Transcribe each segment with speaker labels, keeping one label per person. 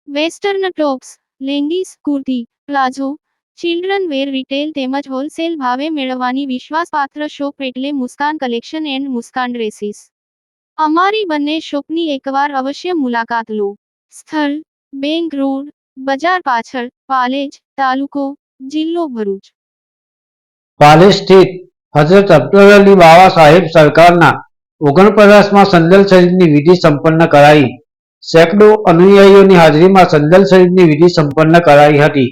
Speaker 1: Western tops, leggings, kurti, palazzo, children wear retail તેમજ wholesale ભાવે મેળવવાની વિશ્વાસપાત્ર શોપ એટલે Muskan collection and Muskan dresses. અમારી બંને શોપની એકવાર અવશ્ય મુલાકાત લો। સ્થળ: બેંક રોડ, બજાર પાછળ, પાલેજ, તાલુકો, જિલ્લો ભરૂચ।
Speaker 2: પાલેજ સ્થિત હઝરત અબ્દુલ અલી બાવા સાહેબ સરકારના 49માં સંદલ શરીફની વિધિ સંપન્ન કરાઈ। સેંકડો અનુયાયીઓની હાજરીમાં સંદલ શરીફની વિધિ સંપન્ન કરાઈ હતી।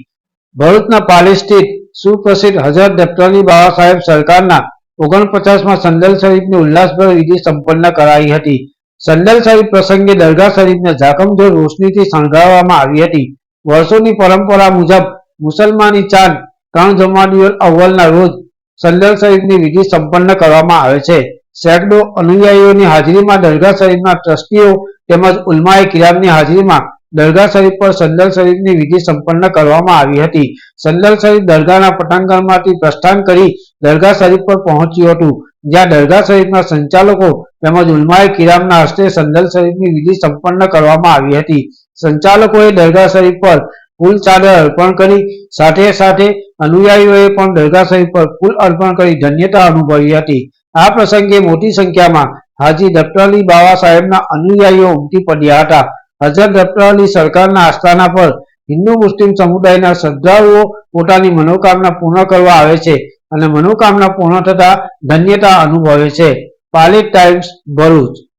Speaker 2: ભરૂચના પાલેજ સ્થિત સુપ્રસિદ્ધ હઝરત અબ્દુલ અલી બાવા સાહેબ સરકારના 49માં સંદલ શરીફની ઉલ્લાસભર વિધિ સંપન્ન કરાઈ હતી। સંદલ શરીફ પ્રસંગે દરગાહ શરીફને ઝાકમઝોળ રોશનીથી શણગારવામાં આવી હતી। વર્ષોની પરંપરા મુજબ મુસલમાની ચાંદ 3 જમાદિયુલ અવ્વલના રોજ સંદલ શરીફની વિધિ સંપન્ન કરવામાં આવે છે। સેંકડો અનુયાયીઓની હાજરીમાં દરગાહ શરીફના ટ્રસ્ટીઓ તેમજ ઉલમાએ કિરામની હાજરીમાં દરગાહ શરીફ પર સંદલ શરીફની વિધિ સંપન્ન કરવામાં આવી હતી। સંદલ શરીફ દરગાહના પટાંગણમાંથી પ્રસ્થાન કરી દરગાહ શરીફ પર પહોંચ્યું હતું, જ્યાં દરગાહ શરીફના સંચાલકો તેમજ ઉલમાએ કિરામના હસ્તે સંદલ શરીફની વિધિ સંપન્ન કરવામાં આવી હતી। સંચાલકોએ દરગાહ શરીફ પર ફૂલ ચાદર અર્પણ કરી, સાથે સાથે અનુયાયીઓએ પણ દરગાહ શરીફ પર ફૂલ અર્પણ કરી ધન્યતા અનુભવી હતી। આ પ્રસંગે મોટી સંખ્યામાં હાજી અબ્દુલ અલી બાવા સાહેબના અનુયાયીઓ ઉમટી પડ્યા હતા। હઝરત અબ્દુલ અલી સરકારના આસ્થાના પર હિન્દુ મુસ્લિમ સમુદાયના શ્રદ્ધાળુઓ પોતાની મનોકામના પૂર્ણ કરવા આવે છે અને મનોકામના પૂર્ણ થતા ધન્યતા અનુભવે છે। પાલેજ ટાઈમ્સ, ભરૂચ।